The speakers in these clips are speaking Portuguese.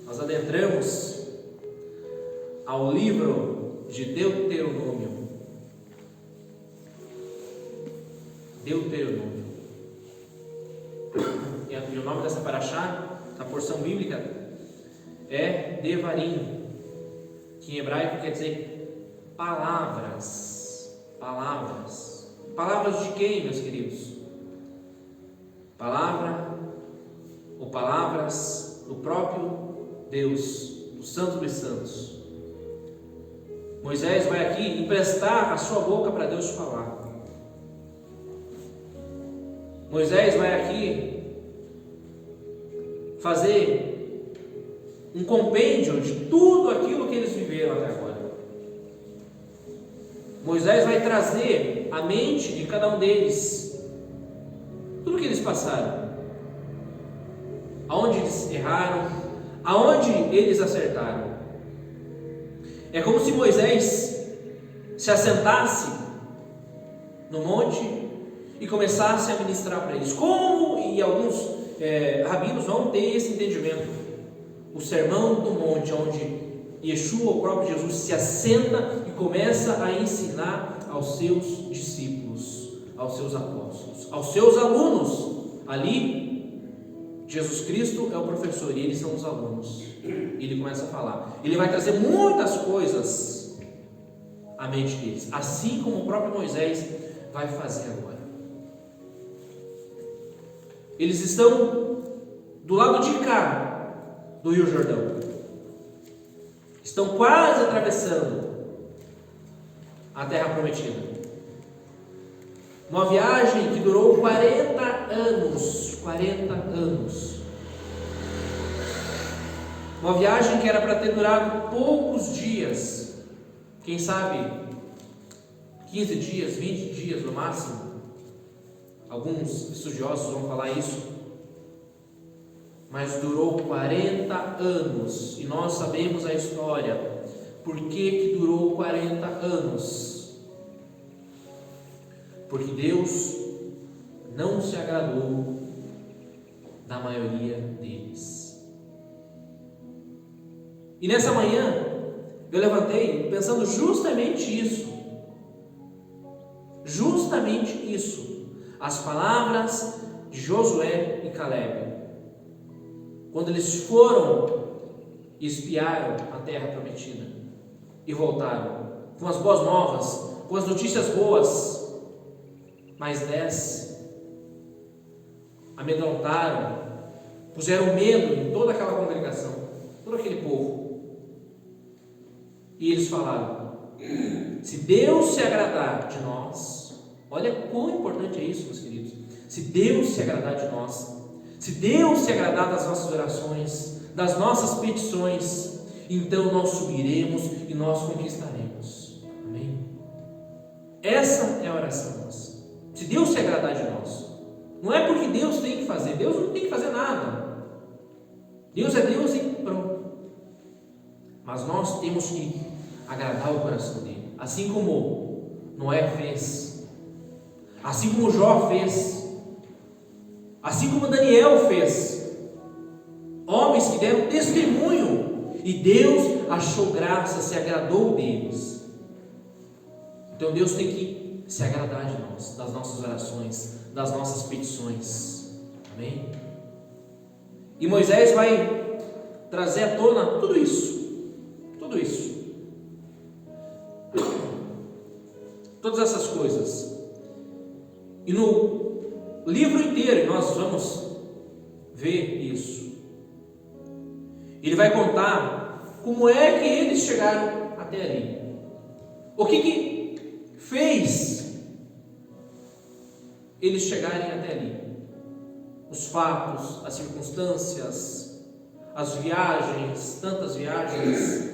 nós adentramos ao livro de Deuteronômio. Deuteronômio. E o nome dessa paraxá, na porção bíblica, é Devarim, que em hebraico quer dizer palavras. Palavras. Palavras de quem, meus queridos? Palavra ou palavras do próprio Deus, do Santo dos Santos. Moisés vai aqui emprestar a sua boca para Deus falar. Moisés vai aqui fazer um compêndio de tudo aquilo que eles viveram até agora. Moisés vai trazer à mente de cada um deles tudo que eles passaram, aonde eles erraram, aonde eles acertaram. É como se Moisés se assentasse no monte e começasse a ministrar para eles. Como, e alguns rabinos vão ter esse entendimento, o sermão do monte, onde Yeshua, o próprio Jesus, se assenta e começa a ensinar aos seus discípulos, aos seus apóstolos, aos seus alunos. Ali, Jesus Cristo é o professor e eles são os alunos. Ele começa a falar. Ele vai trazer muitas coisas à mente deles, assim como o próprio Moisés vai fazer agora. Eles estão do lado de cá do Rio Jordão. Estão quase atravessando a terra prometida. Uma viagem que durou 40 anos. 40 anos. Uma viagem que era para ter durado poucos dias. Quem sabe 15 dias, 20 dias no máximo. Alguns estudiosos vão falar isso. Mas durou 40 anos. E nós sabemos a história. Por que durou 40 anos? Porque Deus não se agradou da maioria deles. E nessa manhã eu levantei pensando justamente isso. Justamente isso. As palavras de Josué e Caleb, quando eles foram e espiaram a terra prometida e voltaram com as boas novas, com as notícias boas, mas 10 amedrontaram, puseram medo em toda aquela congregação, todo aquele povo. E eles falaram: se Deus se agradar de nós, olha quão importante é isso, meus queridos. Se Deus se agradar de nós, se Deus se agradar das nossas orações, das nossas petições, então nós subiremos e nós conquistaremos. Amém? Essa é a oração nossa. Se Deus se agradar de nós, não é porque Deus tem que fazer, Deus não tem que fazer nada. Deus é Deus e pronto. Mas nós temos que agradar o coração dele, assim como Noé fez, assim como Jó fez, assim como Daniel fez. Homens que deram testemunho e Deus achou graça, se agradou deles. Então Deus tem que se agradar de nós, das nossas orações, das nossas petições. Amém? E Moisés vai trazer à tona tudo isso. Tudo isso. Todas essas coisas. E no livro inteiro nós vamos ver isso. Ele vai contar como é que eles chegaram até ali. O que fez eles chegarem até ali? Os fatos, as circunstâncias, as viagens, tantas viagens,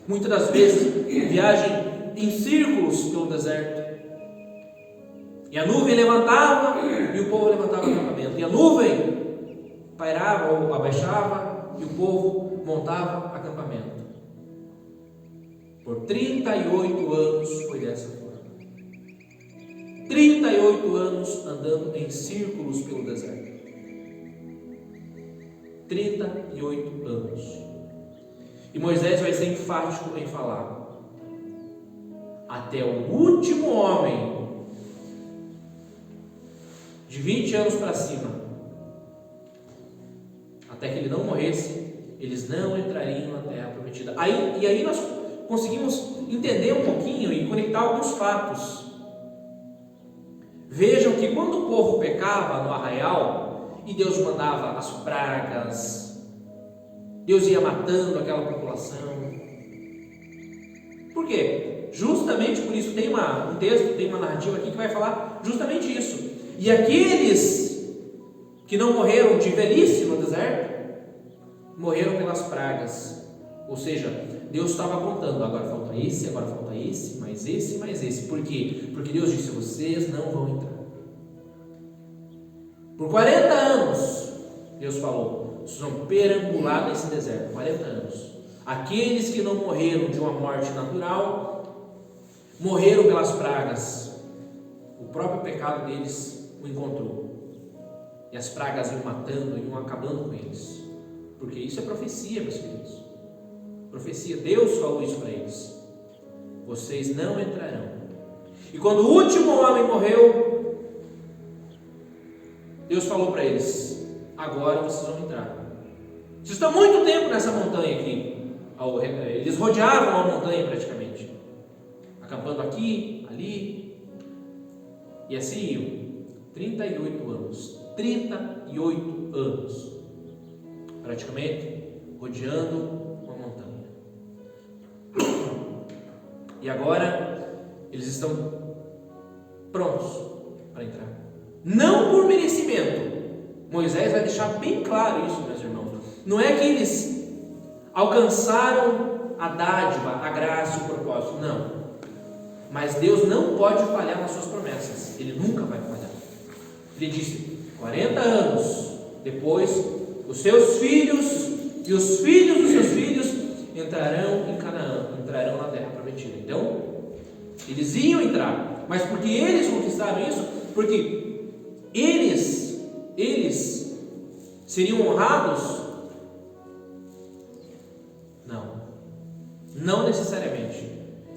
muitas das vezes viagem em círculos pelo deserto. E a nuvem levantava e o povo levantava o acampamento. E a nuvem pairava ou abaixava e o povo montava acampamento. Por 38 anos foi dessa forma. 38 anos andando em círculos pelo deserto. 38 anos. E Moisés vai ser enfático em falar: até o último homem de 20 anos para cima, até que ele não morresse, eles não entrariam na terra prometida. E aí nós conseguimos entender um pouquinho e conectar alguns fatos. Vejam que quando o povo pecava no arraial e Deus mandava as pragas, Deus ia matando aquela população. Por quê? Justamente por isso. Tem um texto, tem uma narrativa aqui que vai falar justamente isso. E aqueles que não morreram de velhice no deserto, morreram pelas pragas. Ou seja, Deus estava contando: agora falta esse, mais esse. Por quê? Porque Deus disse: vocês não vão entrar. Por 40 anos, Deus falou: vocês vão perambular nesse deserto. 40 anos. Aqueles que não morreram de uma morte natural, morreram pelas pragas. O próprio pecado deles o encontrou. E as pragas iam matando, iam acabando com eles. Porque isso é profecia, meus queridos. Profecia. Deus falou isso para eles: vocês não entrarão. E quando o último homem morreu, Deus falou para eles: agora vocês vão entrar. Vocês estão muito tempo nessa montanha aqui. Eles rodeavam a montanha praticamente, acampando aqui, ali, e assim iam. 38 anos. 38 anos. Praticamente rodeando uma montanha. E agora eles estão prontos para entrar. Não por merecimento. Moisés vai deixar bem claro isso, meus irmãos. Não é que eles alcançaram a dádiva, a graça e o propósito. Não. Mas Deus não pode falhar nas suas promessas. Ele nunca vai falhar. Ele disse: 40 anos depois, os seus filhos e os filhos dos seus filhos entrarão em Canaã, entrarão na terra prometida. Então, eles iam entrar, mas porque eles conquistaram isso, porque eles seriam honrados? Não necessariamente.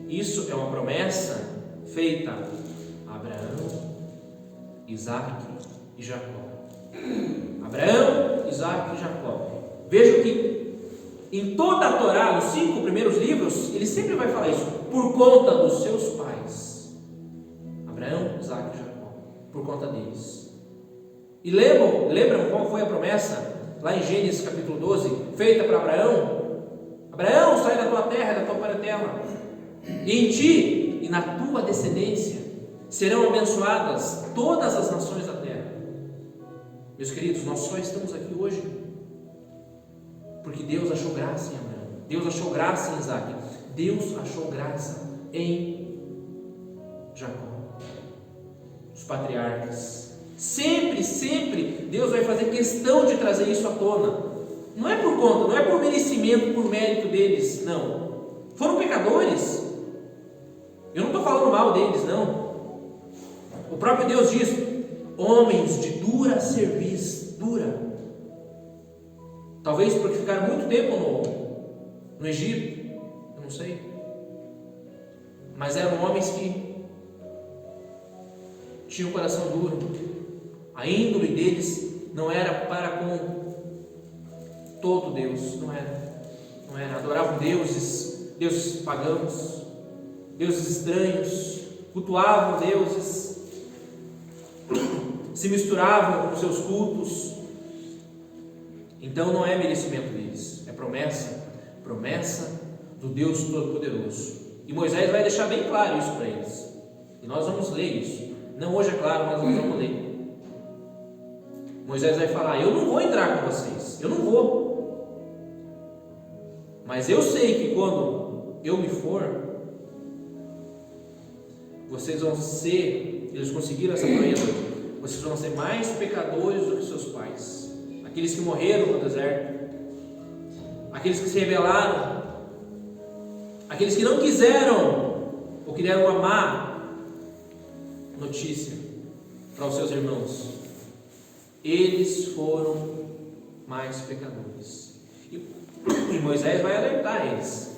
Isso é uma promessa feita a Abraão, Isaac e Jacó. Abraão, Isaac e Jacó. Vejam que em toda a Torá, nos 5 primeiros livros, ele sempre vai falar isso: por conta dos seus pais. Abraão, Isaac e Jacó. Por conta deles. E lembram qual foi a promessa lá em Gênesis capítulo 12, feita para Abraão? Abraão, sai da tua terra, da tua parentela, e em ti e na tua descendência serão abençoadas todas as nações da terra. Meus queridos, nós só estamos aqui hoje porque Deus achou graça em Abraão, Deus achou graça em Isaac, Deus achou graça em Jacó. Os patriarcas, sempre Deus vai fazer questão de trazer isso à tona. Não é por conta, não é por merecimento, por mérito deles, não. Foram pecadores. Eu não estou falando mal deles, não. O próprio Deus diz: homens de dura cerviz, dura. Talvez porque ficaram muito tempo no Egito, eu não sei. Mas eram homens que tinham o coração duro. A índole deles não era para com todo Deus, não era. Adoravam deuses pagãos, deuses estranhos, cultuavam deuses, se misturavam com seus cultos. Então não é merecimento deles, é promessa do Deus Todo-Poderoso. E Moisés vai deixar bem claro isso para eles. E nós vamos ler isso. Não hoje, é claro, mas nós vamos ler. Moisés vai falar: eu não vou entrar com vocês, eu não vou. Mas eu sei que quando eu me for, vocês vão ser, eles conseguiram essa proeza, vocês vão ser mais pecadores do que seus pais. Aqueles que morreram no deserto, aqueles que se rebelaram, aqueles que não quiseram ou que deram uma má notícia para os seus irmãos, eles foram mais pecadores. E Moisés vai alertar eles.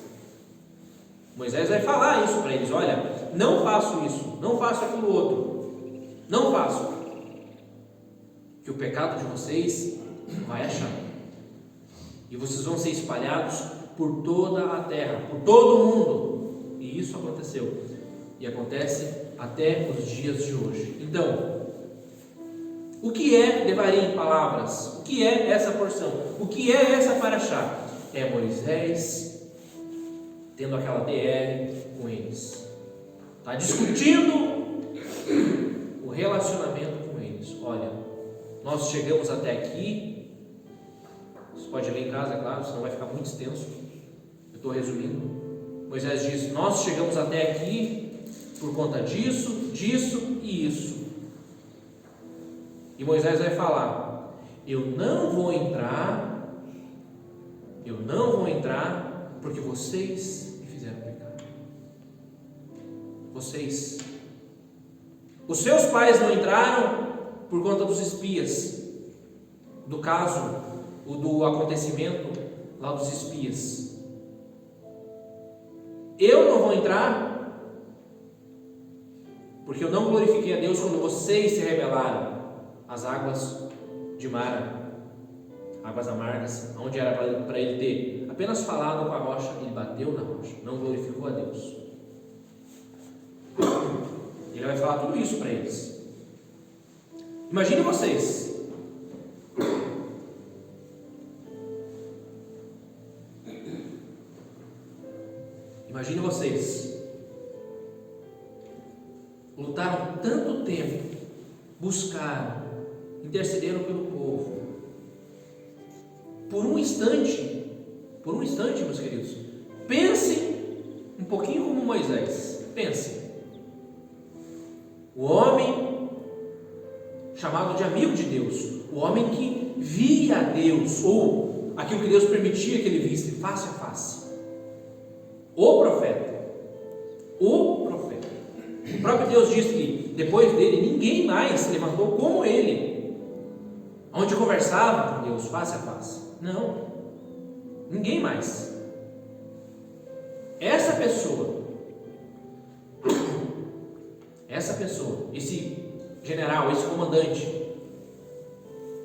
Moisés vai falar isso para eles: olha, não faço isso, não faço aquilo outro, não faço, que o pecado de vocês vai achar, e vocês vão ser espalhados por toda a terra, por todo o mundo. E isso aconteceu, e acontece até os dias de hoje. Então, o que é Devarim em palavras? O que é essa porção? O que é essa paraxá? É Moisés tendo aquela DL com eles, está discutindo o relacionamento com eles. Olha, nós chegamos até aqui. Você pode ler em casa, é claro, senão vai ficar muito extenso. Eu estou resumindo. Moisés diz: nós chegamos até aqui por conta disso, disso e isso. E Moisés vai falar: eu não vou entrar porque vocês me fizeram pecar. Vocês. Os seus pais não entraram por conta dos espias, do caso, do acontecimento lá dos espias. Eu não vou entrar porque eu não glorifiquei a Deus quando vocês se rebelaram às águas de Mara, águas amargas, onde era para ele ter apenas falado com a rocha. Ele bateu na rocha, não glorificou a Deus. Ele vai falar tudo isso para eles. Imagine vocês, lutaram tanto tempo, buscaram, intercederam pelo povo. Por um instante, meus queridos, pensem um pouquinho como Moisés. Pensem. O homem chamado de amigo de Deus, o homem que via a Deus, ou aquilo que Deus permitia que ele visse face a face. O profeta. O próprio Deus diz que depois dele ninguém mais se levantou como ele, onde conversava com Deus face a face. Não, ninguém mais. Essa pessoa, esse general, esse comandante,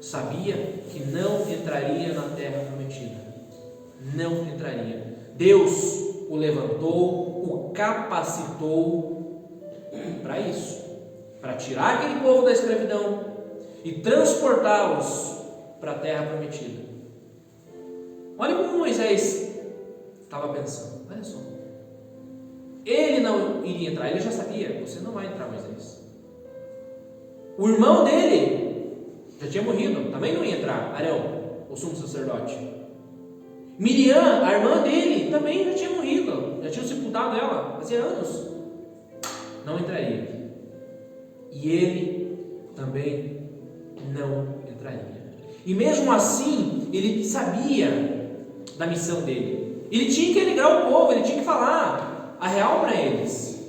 sabia que não entraria na terra prometida. Não entraria. Deus o levantou, o capacitou para isso, para tirar aquele povo da escravidão e transportá-los para a terra prometida. Olha como Moisés estava pensando. Olha só, ele não iria entrar, ele já sabia: você não vai entrar, Moisés. O irmão dele já tinha morrido, também não ia entrar, Arão, o sumo sacerdote. Miriam, a irmã dele, também já tinha morrido, já tinham sepultado ela, fazia anos. Não entraria. E ele também não entraria. E mesmo assim, ele sabia da missão dele. Ele tinha que alegrar o povo, ele tinha que falar a real para eles.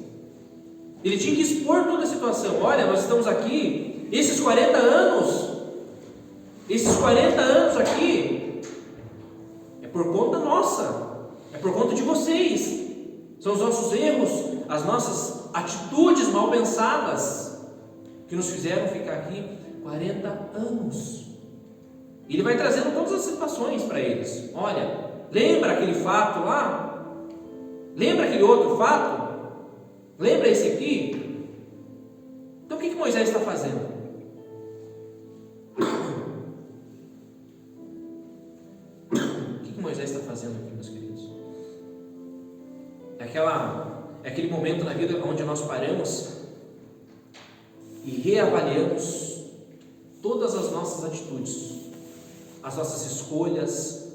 Ele tinha que expor toda a situação. Olha, nós estamos aqui, esses 40 anos aqui, é por conta nossa, é por conta de vocês. São os nossos erros, as nossas atitudes mal pensadas, que nos fizeram ficar aqui 40 anos. E ele vai trazendo todas as situações para eles. Olha, lembra aquele fato lá? Lembra aquele outro fato? Lembra esse aqui? Então o que Moisés está fazendo? O que Moisés está fazendo aqui, meus queridos? É aquele momento na vida onde nós paramos e reavaliamos todas as nossas atitudes, as nossas escolhas,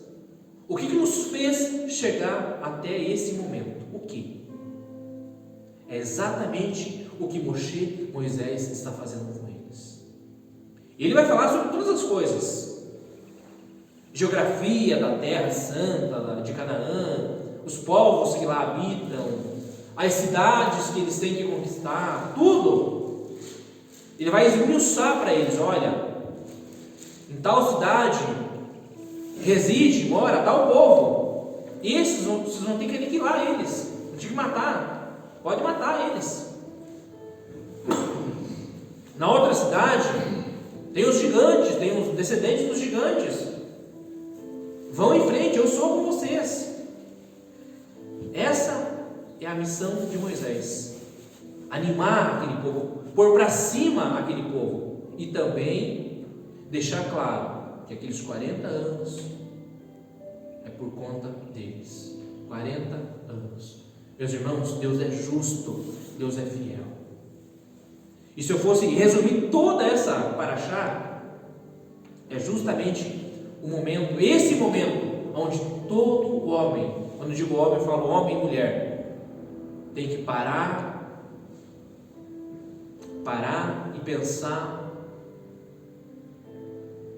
o que nos fez chegar até esse momento. O que? É exatamente o que Moisés está fazendo com eles. Ele vai falar sobre todas as coisas: geografia da terra santa de Canaã, os povos que lá habitam, as cidades que eles têm que conquistar, tudo. Ele vai esmiuçar para eles: olha, em tal cidade reside, mora tal povo. Esses vocês vão ter que aniquilar eles, vão ter que matar, pode matar eles. Na outra cidade tem os gigantes, tem os descendentes dos gigantes. Vão em frente, eu sou com vocês. Essa é a missão de Moisés: animar aquele povo, pôr para cima aquele povo e também deixar claro que aqueles 40 anos é por conta deles. 40 anos. Meus irmãos, Deus é justo, Deus é fiel. E se eu fosse resumir toda essa paraxá, é justamente o momento, esse momento, onde todo homem, quando eu digo homem, eu falo homem e mulher, tem que parar e pensar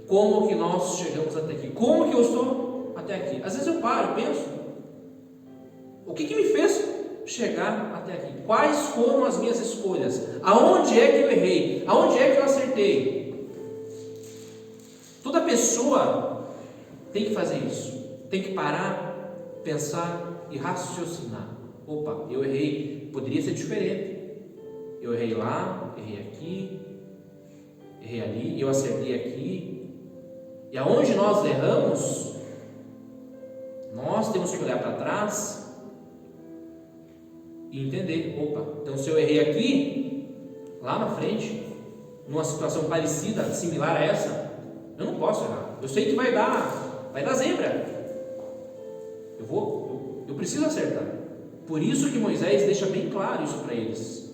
como que nós chegamos até aqui, como que eu estou até aqui. Às vezes eu paro, penso, o que me fez chegar até aqui? Quais foram as minhas escolhas? Aonde é que eu errei? Aonde é que eu acertei? Toda pessoa tem que fazer isso, tem que parar, pensar e raciocinar. Opa, eu errei, poderia ser diferente. Eu errei lá, errei aqui, errei ali, eu acertei aqui. E aonde nós erramos, nós temos que olhar para trás e entender, opa, então se eu errei aqui, lá na frente, numa situação parecida, similar a essa, eu não posso errar. Eu sei que vai dar zebra. Eu preciso acertar. Por isso que Moisés deixa bem claro isso para eles.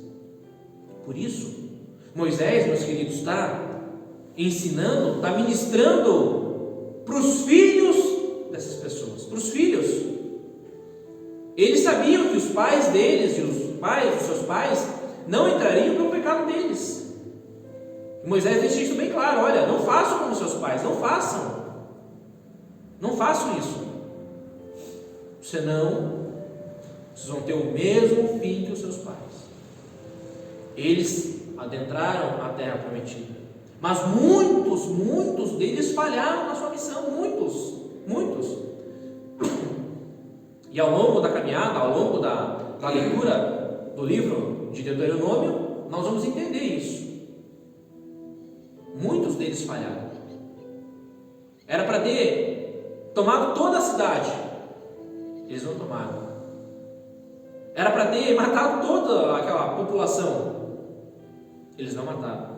Por isso, Moisés, meus queridos, está ensinando, está ministrando para os filhos dessas pessoas, para os filhos. Eles sabiam que os pais deles e os pais dos seus pais não entrariam pelo pecado deles. E Moisés deixa isso bem claro: olha, não façam como seus pais, não façam isso, senão vocês vão ter o mesmo fim que os seus pais. Eles adentraram a terra prometida, mas muitos deles falharam na sua missão, muitos. E ao longo da caminhada, ao longo da leitura do livro de Deuteronômio, nós vamos entender isso. Muitos deles falharam. Era para ter tomado toda a cidade, eles não tomaram. Era para ter matado toda aquela população, eles não mataram.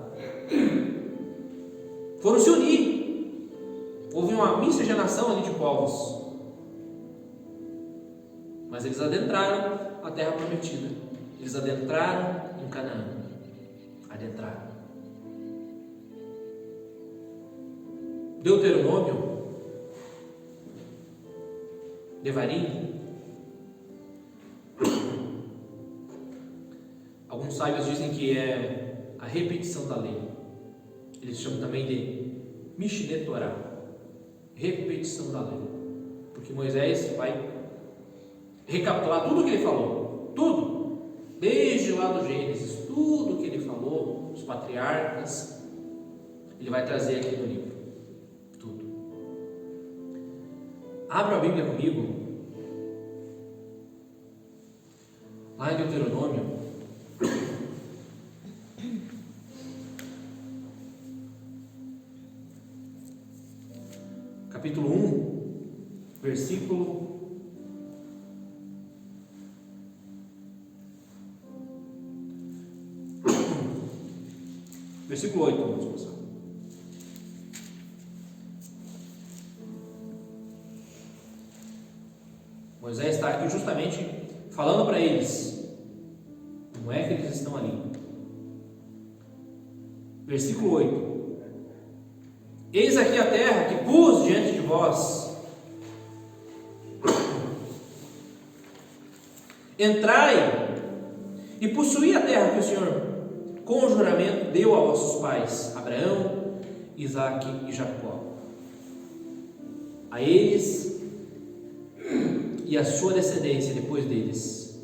Foram se unir. Houve uma miscigenação ali de povos. Mas eles adentraram a terra prometida. Eles adentraram em Canaã. Adentraram. Deuteronômio, Devarim. Alguns sábios dizem que é a repetição da lei. Eles chamam também de Mishneh Torah, repetição da lei. Porque Moisés vai recapitular tudo o que ele falou, tudo, desde lá do Gênesis, tudo que ele falou, os patriarcas, ele vai trazer aqui no livro, tudo. Abra a Bíblia comigo, lá em Deuteronômio, capítulo 1, versículo 8, vamos começar. Moisés está aqui justamente falando para eles como é que eles estão ali. Versículo 8: Eis aqui a terra que pus diante de vós. Entrai e possuí a terra que o Senhor com o juramento deu a vossos pais, Abraão, Isaque e Jacó, a eles e a sua descendência depois deles.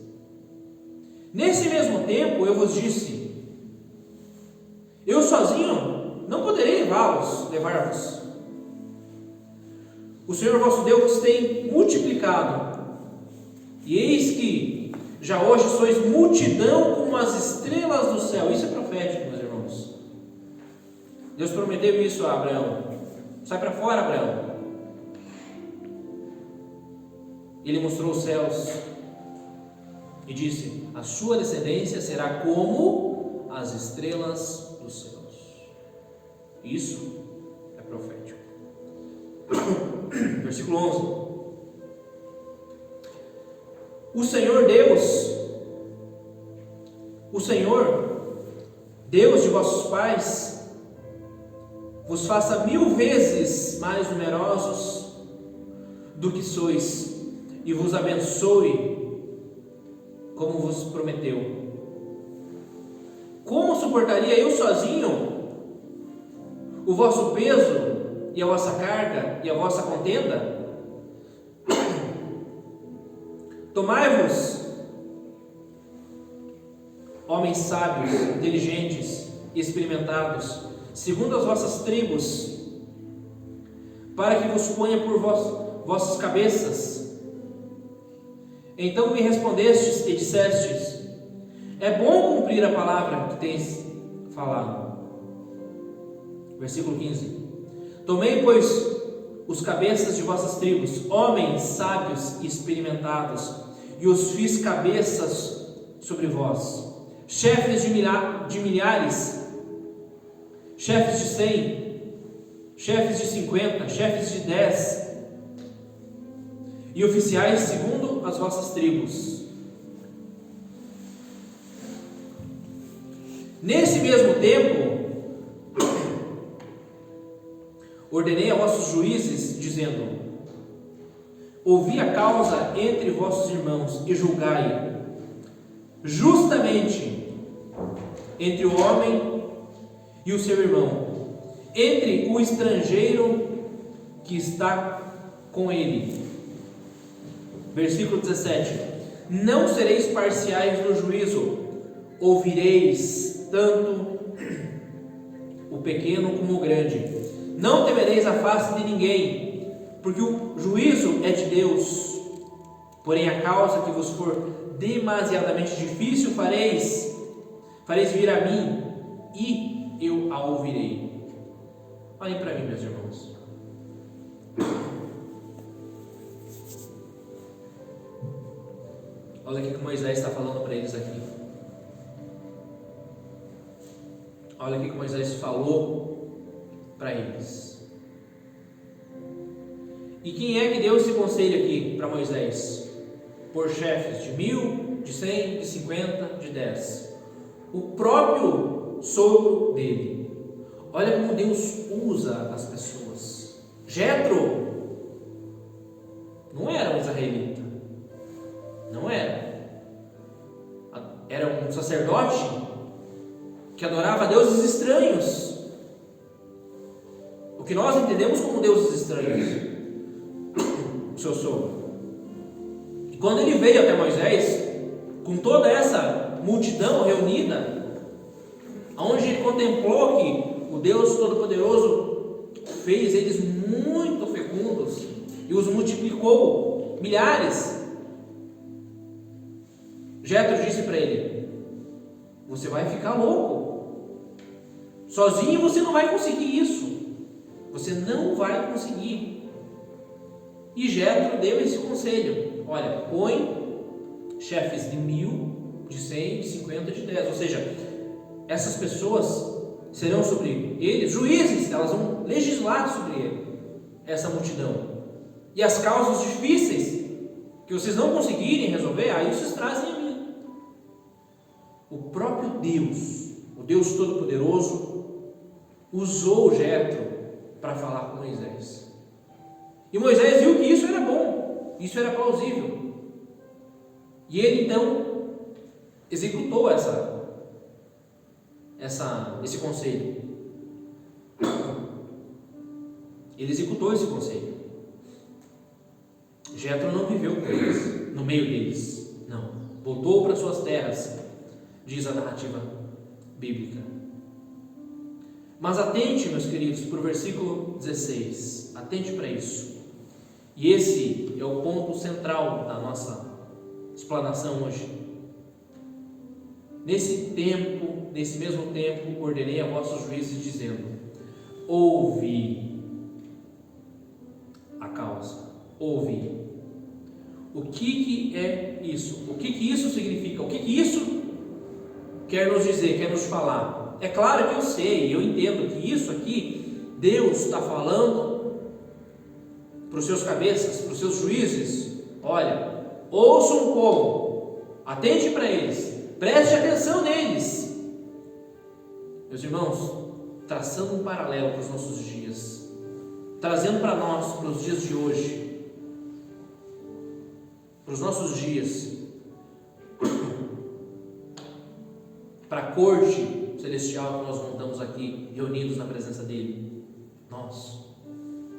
Nesse mesmo tempo eu vos disse: eu sozinho não poderei levar-vos. O Senhor vosso Deus tem multiplicado, e eis que já hoje sois multidão como as estrelas do céu. Isso é profético, meus irmãos. Deus prometeu isso a Abraão. Sai para fora, Abraão. Ele mostrou os céus e disse: a sua descendência será como as estrelas dos céus. Isso é profético. Versículo 11. O Senhor Deus de vossos pais, vos faça 1000 vezes mais numerosos do que sois, e vos abençoe como vos prometeu. Como suportaria eu sozinho o vosso peso e a vossa carga e a vossa contenda? Tomai-vos, homens sábios, inteligentes e experimentados, segundo as vossas tribos, para que vos ponha por vossas cabeças. Então me respondestes e dissestes: é bom cumprir a palavra que tens falado. Versículo 15. Tomei, pois, os cabeças de vossas tribos, homens sábios e experimentados, e os fiz cabeças sobre vós, chefes de milhares, chefes de 100, chefes de 50, chefes de 10, e oficiais segundo as vossas tribos. Nesse mesmo tempo, ordenei a vossos juízes, dizendo: ouvi a causa entre vossos irmãos e julgai justamente entre o homem e o seu irmão, entre o estrangeiro que está com ele. Versículo 17: não sereis parciais no juízo, ouvireis tanto o pequeno como o grande. Não temereis a face de ninguém, porque o juízo é de Deus. Porém, a causa que vos for demasiadamente difícil fareis vir a mim, e eu a ouvirei. Olhem para mim, meus irmãos. Olha o que Moisés está falando para eles aqui. Olha o que Moisés falou para eles. E quem é que deu esse conselho aqui para Moisés? Por chefes de 1000, de 100, de 50, de 10. O próprio sogro dele. Olha como Deus usa as pessoas. Jetro não era um israelita. Não era. Era um sacerdote que adorava deuses estranhos. O que nós entendemos como deuses estranhos. O seu sogro. E quando ele veio até Moisés, com toda essa multidão reunida, onde ele contemplou que o Deus Todo-Poderoso fez eles muito fecundos e os multiplicou milhares, Jetro disse para ele: você vai ficar louco, sozinho você não vai conseguir isso, você não vai conseguir. E Jetro deu esse conselho: olha, põe chefes de 1000, de 100, de 50, de 10, ou seja, essas pessoas serão sobre eles juízes, elas vão legislar sobre ele, essa multidão, e as causas difíceis que vocês não conseguirem resolver, aí vocês trazem a mim. O próprio Deus, o Deus Todo-Poderoso, usou Jetro para falar com Moisés. E Moisés viu que isso era bom, isso era plausível. E ele então executou esse conselho. Ele executou esse conselho. Jetro não viveu com eles, no meio deles, não. Voltou para suas terras, diz a narrativa bíblica. Mas atente, meus queridos, para o versículo 16. Atente para isso. E esse é o ponto central da nossa explanação hoje. Nesse mesmo tempo, ordenei a vossos juízes, dizendo: ouvi a causa, ouvi. O que é isso? O que isso significa? O que isso quer nos dizer, quer nos falar? É claro que eu sei, eu entendo que isso aqui, Deus está falando para os seus cabeças, para os seus juízes. Olha, ouçam o povo, atente para eles, preste atenção neles. Meus irmãos, traçando um paralelo para os nossos dias, trazendo para nós, para os dias de hoje, para os nossos dias, para a corte celestial que nós montamos aqui, reunidos na presença dele.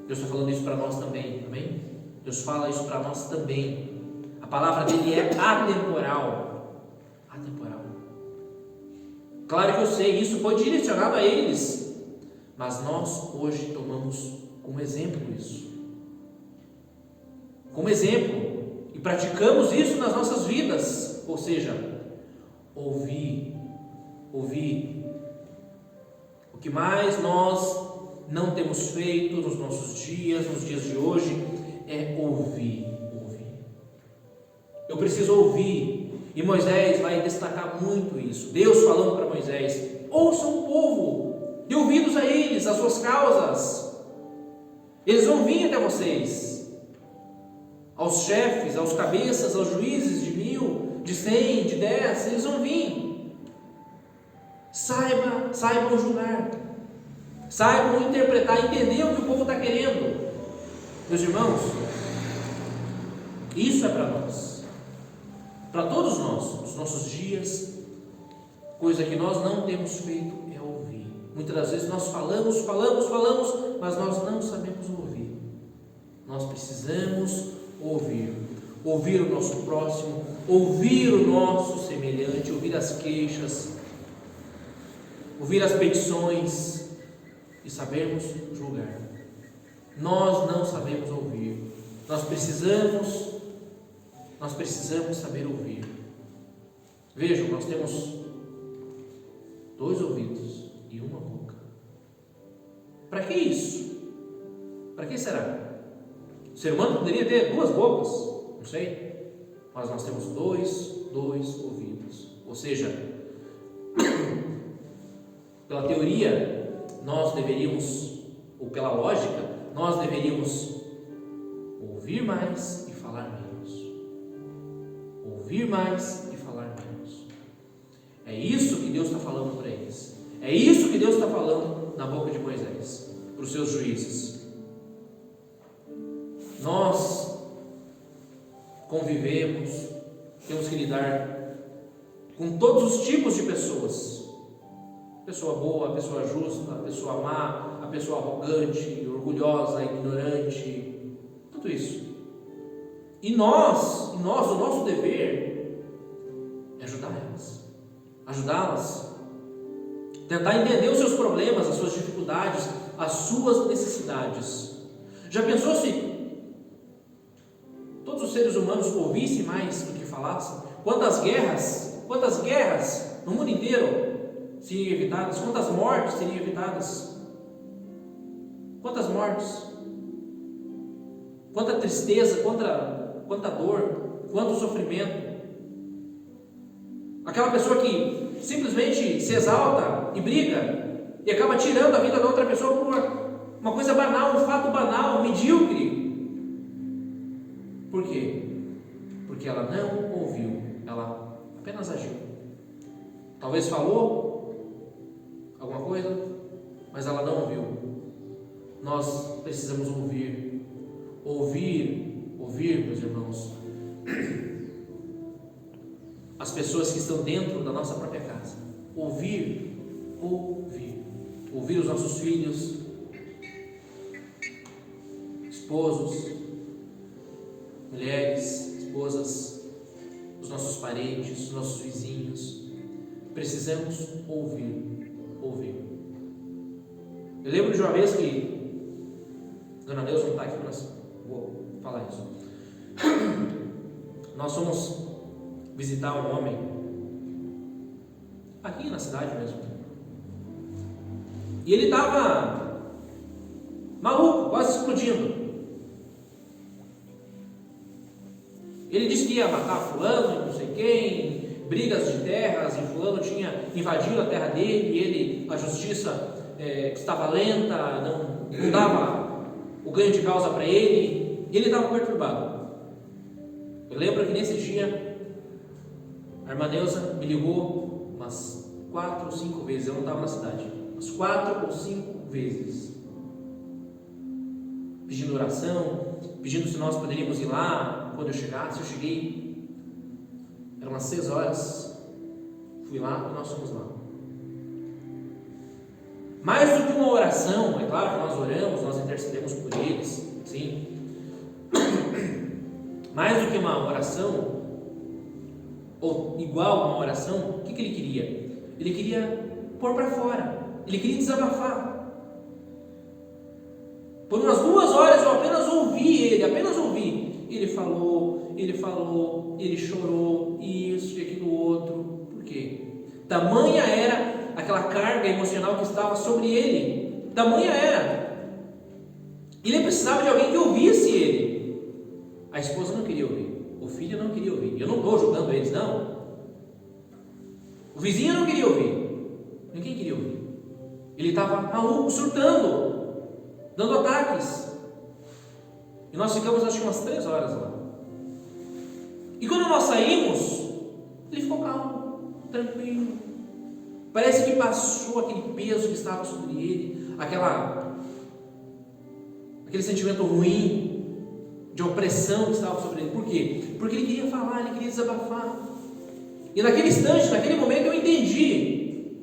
Deus está falando isso para nós também, amém? Deus fala isso para nós também. A palavra dele é atemporal. Atemporal. Claro que eu sei, isso foi direcionado a eles, mas nós hoje tomamos como exemplo isso. Como exemplo. E praticamos isso nas nossas vidas. Ou seja, ouvir. O que mais nós não temos feito nos nossos dias, nos dias de hoje, é ouvir. Eu preciso ouvir. E Moisés vai destacar muito isso. Deus falando para Moisés: ouçam o povo, dê ouvidos a eles, às suas causas. Eles vão vir até vocês, aos chefes, aos cabeças, aos juízes de 1000, de 100, de 10, eles vão vir. Saibam julgar, saibam interpretar, entender o que o povo está querendo. Meus irmãos, isso é para nós, para todos nós, nos nossos dias. Coisa que nós não temos feito é ouvir. Muitas das vezes nós falamos, mas nós não sabemos ouvir. Nós precisamos ouvir o nosso próximo, ouvir o nosso semelhante, ouvir as queixas, ouvir as petições e sabermos julgar. Nós não sabemos ouvir. Nós precisamos saber ouvir. Vejam, nós temos 2 ouvidos e uma boca. Para que isso? Para que será? O ser humano poderia ter 2 bocas, não sei, mas nós temos dois ouvidos. Ou seja, pela teoria, nós deveríamos, ou pela lógica, nós deveríamos ouvir mais e falar menos. Ouvir mais e falar menos. É isso que Deus está falando para eles. É isso que Deus está falando na boca de Moisés, para os seus juízes. Nós convivemos, temos que lidar com todos os tipos de pessoas. Pessoa boa, a pessoa justa, a pessoa má, a pessoa arrogante, orgulhosa, ignorante, tudo isso. E nós, o nosso dever é ajudá-las, tentar entender os seus problemas, as suas dificuldades, as suas necessidades. Já pensou se todos os seres humanos ouvissem mais do que falassem? Quantas guerras no mundo inteiro seriam evitadas? Quantas mortes seriam evitadas? Quantas mortes? Quanta tristeza, quanta dor, quanto sofrimento. Aquela pessoa que simplesmente se exalta e briga e acaba tirando a vida da outra pessoa por uma coisa banal, um fato banal, medíocre. Por quê? Porque ela não ouviu, ela apenas agiu. Talvez falou alguma coisa, mas ela não ouviu. Nós precisamos ouvir, meus irmãos, as pessoas que estão dentro da nossa própria casa. Ouvir os nossos filhos, esposos, mulheres, esposas, os nossos parentes, os nossos vizinhos. Precisamos ouvir. Eu lembro de uma vez que Dona Neuza não está aqui, mas vou falar falar isso. Nós fomos visitar um homem aqui na cidade mesmo. E ele estava maluco, quase explodindo. Ele disse que ia matar fulano, não sei quem, brigas de terras, e fulano tinha invadido a terra dele, e ele, a justiça estava lenta, não dava o ganho de causa para ele, e ele estava perturbado. Eu lembro que nesse dia, a irmã Neuza me ligou umas 4 ou 5 vezes, eu não estava na cidade, umas 4 ou 5 vezes, pedindo oração, pedindo se nós poderíamos ir lá quando eu chegasse. Eu cheguei, eram umas 6 horas, fui lá e nós fomos lá. Mais do que uma oração, é claro que nós oramos, nós intercedemos por eles, sim. Mais do que uma oração, ou igual a uma oração, o que ele queria? Ele queria pôr para fora, ele queria desabafar. Por umas 2 horas eu apenas ouvi ele, Ele falou, ele chorou, isso e aquilo outro. Por quê? Tamanha era aquela carga emocional que estava sobre ele. Tamanha era. Ele precisava de alguém que ouvisse ele. A esposa não queria ouvir, o filho não queria ouvir. Eu não estou julgando eles, não. O vizinho não queria ouvir, ninguém queria ouvir. Ele estava maluco, surtando, dando ataques. E nós ficamos acho que umas 3 horas lá. E quando nós saímos, ele ficou calmo, tranquilo. Parece que passou aquele peso que estava sobre ele, aquele sentimento ruim, de opressão que estava sobre ele. Por quê? Porque ele queria falar, ele queria desabafar. E naquele instante, naquele momento, eu entendi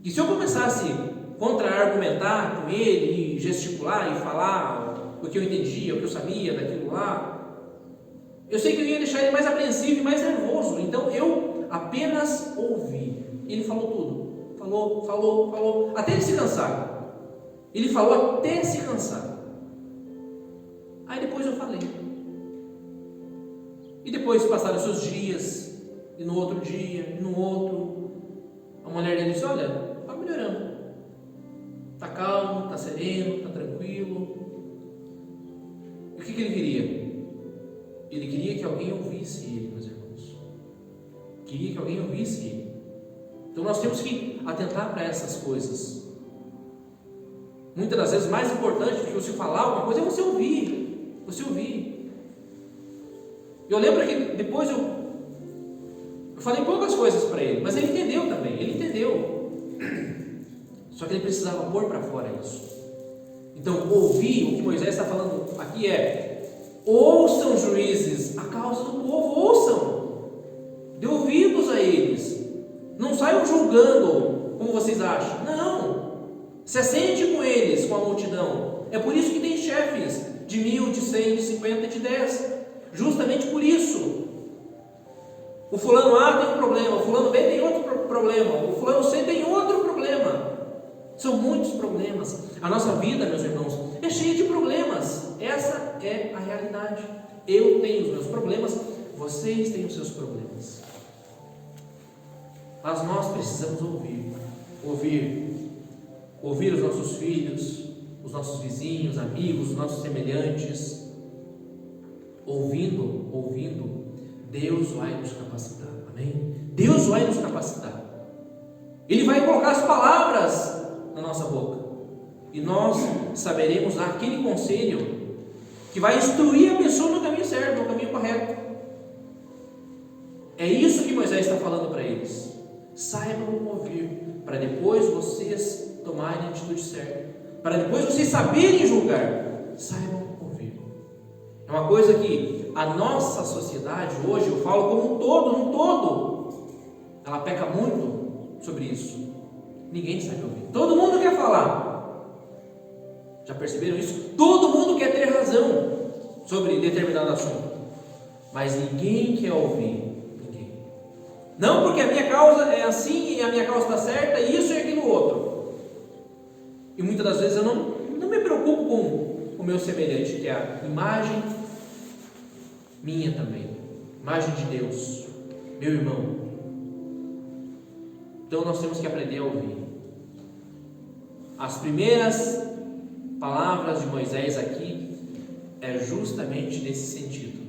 que se eu começasse a contra-argumentar com ele, e gesticular e falar o que eu entendia, o que eu sabia daquilo lá, eu sei que eu ia deixar ele mais apreensivo e mais nervoso. Então eu apenas ouvi. Ele falou tudo. Falou, até ele se cansar. Ele falou até se cansar. Aí depois eu falei. E depois passaram os seus dias, e no outro dia, e no outro. A mulher dele disse: olha, está melhorando. Está calmo, está sereno, está tranquilo. E o que ele queria? Ele queria que alguém ouvisse ele, meus irmãos. Queria que alguém ouvisse ele. Então nós temos que atentar para essas coisas. Muitas das vezes, mais importante do que você falar alguma coisa é você ouvir. Você ouvir. Eu lembro que depois eu falei poucas coisas para ele, mas ele entendeu também. Ele entendeu. Só que ele precisava pôr para fora isso. Então, ouvir, o que Moisés está falando aqui ouçam, juízes, a causa do povo, ouçam, dê ouvidos a eles, não saiam julgando como vocês acham, não, se assente com eles, com a multidão. É por isso que tem chefes de 1.000, de 100, de 50, de 10, justamente por isso. O fulano A tem um problema, o fulano B tem outro problema, o fulano C tem outro problema. São muitos problemas. A nossa vida, meus irmãos, é cheia de problemas. Essa é a realidade. Eu tenho os meus problemas, vocês têm os seus problemas. Mas nós precisamos ouvir os nossos filhos, os nossos vizinhos, amigos, os nossos semelhantes. Ouvindo, Deus vai nos capacitar. Amém? Deus vai nos capacitar. Ele vai colocar as palavras na nossa boca, e nós saberemos dar aquele conselho que vai instruir a pessoa no caminho certo, no caminho correto. É isso que Moisés está falando para eles. Saibam ouvir, para depois vocês tomarem a atitude certa, para depois vocês saberem julgar. Saibam ouvir. É uma coisa que a nossa sociedade hoje, eu falo como um todo, ela peca muito sobre isso. Ninguém sabe ouvir. Todo mundo quer falar. Já perceberam isso? Todo mundo quer ter razão sobre determinado assunto, mas ninguém quer ouvir. Ninguém. Não porque a minha causa é assim e a minha causa está certa, isso e aquilo outro. E muitas das vezes eu não me preocupo com o meu semelhante, que é a imagem minha também, imagem de Deus, meu irmão. Então nós temos que aprender a ouvir. As primeiras palavras de Moisés aqui é justamente nesse sentido.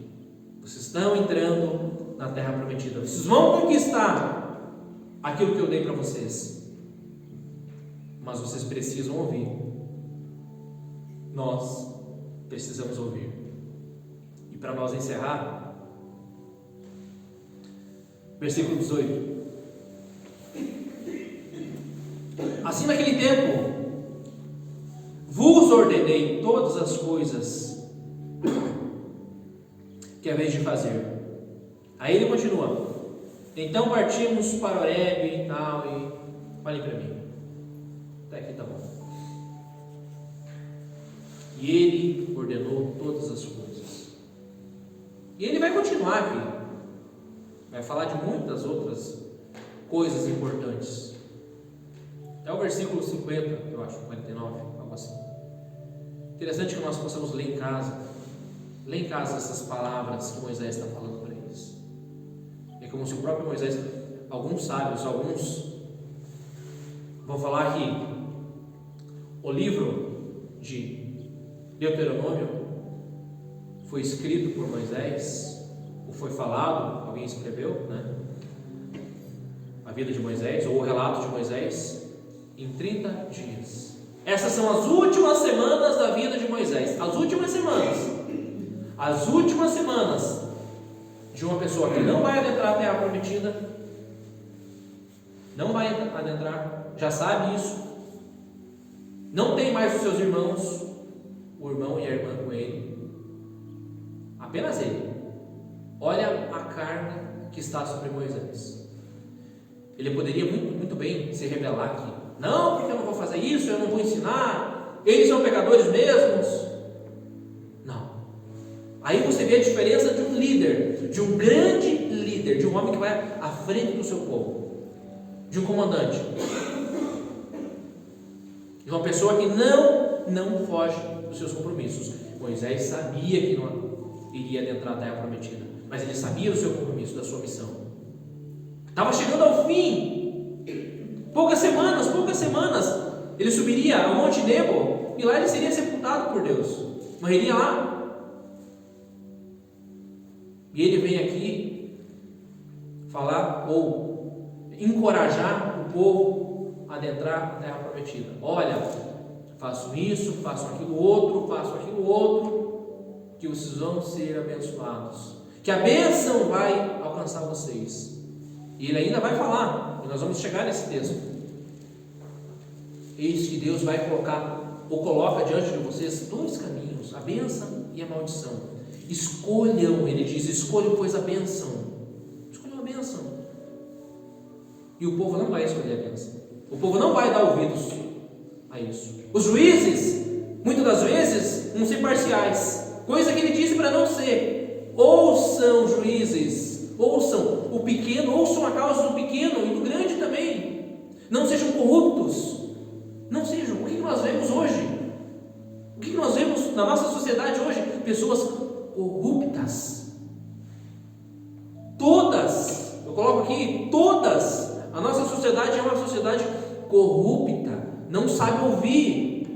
Vocês estão entrando na terra prometida, vocês vão conquistar aquilo que eu dei para vocês, mas vocês precisam ouvir. Nós precisamos ouvir. E para nós encerrar, versículo 18. Assim, naquele tempo vos ordenei todas as coisas que haveis de fazer. Aí ele continua: então partimos para Horebe e tal, e falem para mim. Até aqui tá bom. E ele ordenou todas as coisas. E ele vai continuar aqui. Vai falar de muitas outras coisas importantes. Até o versículo 50, eu acho, 49, algo assim. Interessante que nós possamos ler em casa. Ler em casa essas palavras que Moisés está falando para eles. É como se o próprio Moisés, alguns sábios, alguns vão falar que o livro de Deuteronômio foi escrito por Moisés, ou foi falado, alguém escreveu, né? A vida de Moisés, ou o relato de Moisés, em 30 dias. Essas são as últimas semanas da vida de Moisés. As últimas semanas. As últimas semanas de uma pessoa que não vai adentrar a terra prometida. Não vai adentrar, já sabe isso. Não tem mais os seus irmãos, o irmão e a irmã com ele. Apenas ele. Olha a carga que está sobre Moisés. Ele poderia muito bem se rebelar aqui. Não, porque eu não vou fazer isso, eu não vou ensinar, eles são pecadores mesmos. Não. Aí você vê a diferença de um líder, de um grande líder, de um homem que vai à frente do seu povo, de um comandante, de uma pessoa que não foge dos seus compromissos. Moisés sabia que não iria adentrar a terra prometida, mas ele sabia do seu compromisso, da sua missão. Estava chegando ao fim. Poucas semanas, ele subiria ao Monte Nebo, e lá ele seria sepultado por Deus, morreria lá. E ele vem aqui falar, ou encorajar o povo a adentrar a terra prometida. Olha, faço isso, faço aquilo outro, que vocês vão ser abençoados, que a bênção vai alcançar vocês. E ele ainda vai falar, e nós vamos chegar nesse texto. Eis que Deus vai colocar, ou coloca diante de vocês, dois caminhos, a bênção e a maldição. Escolham, ele diz, escolham pois a bênção. Escolham a bênção. E o povo não vai escolher a bênção. O povo não vai dar ouvidos a isso. Os juízes, muitas das vezes, vão ser parciais, coisa que ele disse para não ser. Ouçam, juízes, ouçam o pequeno, ouçam a causa do pequeno e do grande também. Não sejam corruptos. Não sejam. O que nós vemos hoje? O que nós vemos na nossa sociedade hoje? Pessoas corruptas. Todas, eu coloco aqui, todas. A nossa sociedade é uma sociedade corrupta. Não sabe ouvir,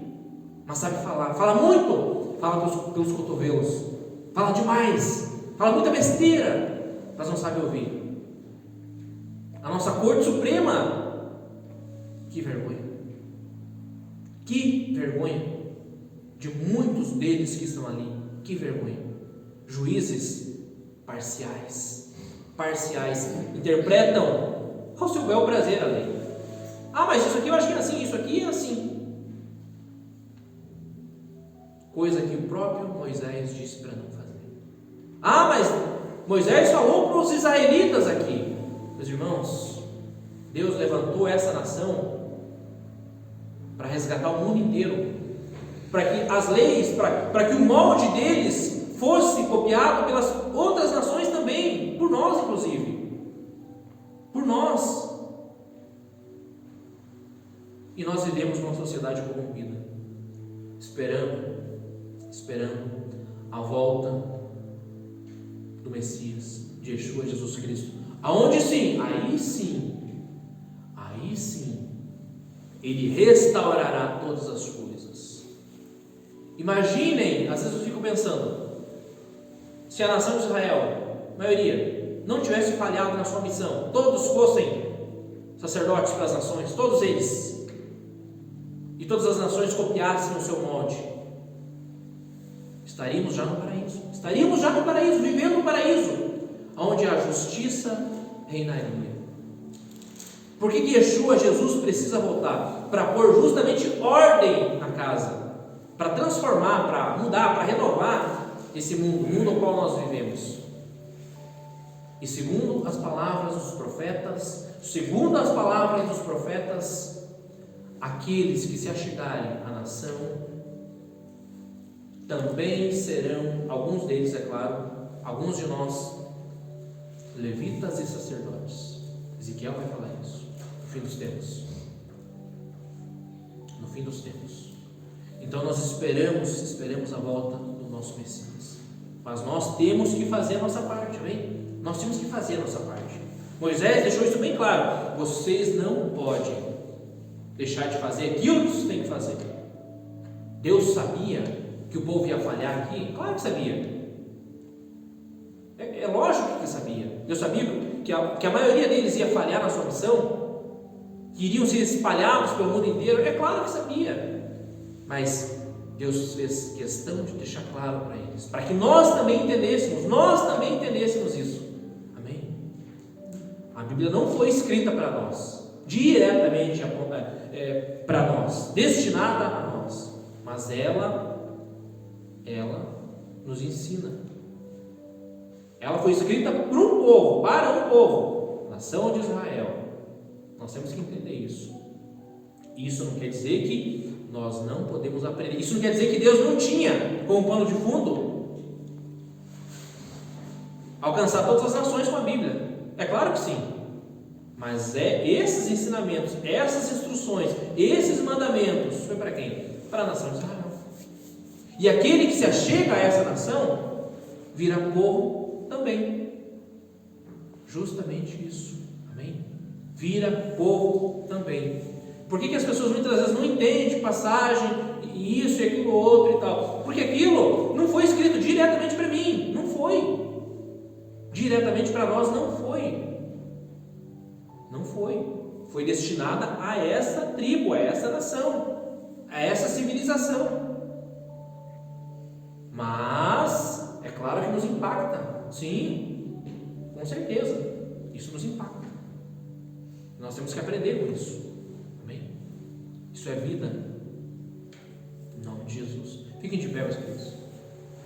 mas sabe falar. Fala muito, fala pelos cotovelos. Fala demais, fala muita besteira, mas não sabe ouvir. A nossa Corte Suprema, que vergonha. Que vergonha de muitos deles que estão ali. Que vergonha. Juízes parciais, interpretam ao seu bel prazer a lei. Ah, mas isso aqui eu acho que é assim, isso aqui é assim. Coisa que o próprio Moisés disse para não fazer. Ah, mas Moisés falou para os israelitas aqui. Meus irmãos, Deus levantou essa nação para resgatar o mundo inteiro, para que as leis, para que o molde deles fosse copiado pelas outras nações também, por nós inclusive, por nós. E nós vivemos numa sociedade corrompida, esperando a volta do Messias, de Yeshua Jesus Cristo. Aonde sim, aí sim, Ele restaurará todas as coisas. Imaginem, às vezes eu fico pensando, se a nação de Israel, a maioria, não tivesse falhado na sua missão, todos fossem sacerdotes para as nações, todos eles, e todas as nações copiassem o seu molde, estaríamos já no paraíso, vivendo no paraíso, onde a justiça reinaria. Por que Yeshua, Jesus, precisa voltar? Para pôr justamente ordem na casa, para transformar, para mudar, para renovar esse mundo, o mundo no qual nós vivemos. E segundo as palavras dos profetas, aqueles que se achegarem à nação também serão, alguns deles, é claro, alguns de nós, levitas e sacerdotes. Ezequiel vai falar isso no fim dos tempos. No fim dos tempos. Então nós esperamos a volta do nosso Messias. Mas nós temos que fazer a nossa parte, amém? Nós temos que fazer a nossa parte. Moisés deixou isso bem claro. Vocês não podem deixar de fazer aquilo que vocês têm que fazer. Deus sabia que o povo ia falhar aqui? Claro que sabia. É lógico que sabia. Deus sabia que a maioria deles ia falhar na sua missão, que iriam ser espalhados pelo mundo inteiro. É claro que sabia. Mas Deus fez questão de deixar claro para eles, para que nós também entendêssemos isso. Amém? A Bíblia não foi escrita para nós, diretamente para nós, destinada a nós, mas ela nos ensina. Ela foi escrita para um povo, nação de Israel. Nós temos que entender isso. Isso não quer dizer que nós não podemos aprender. Isso não quer dizer que Deus não tinha como pano de fundo alcançar todas as nações com a Bíblia. É claro que sim. Mas esses ensinamentos, essas instruções, esses mandamentos, foi para quem? Para a nação de Israel. E aquele que se achega a essa nação vira povo também. Justamente isso. Amém? Vira povo também. Por que as pessoas muitas vezes não entendem passagem, e isso e aquilo outro e tal? Porque aquilo não foi escrito diretamente para mim. Não foi. Diretamente para nós não foi. Não foi. Foi destinada a essa tribo, a essa nação, a essa civilização. Mas é claro que nos impacta. Sim, com certeza. Isso nos impacta. Nós temos que aprender com isso. Isso é vida. Em nome de Jesus. Fiquem de pé, meus queridos.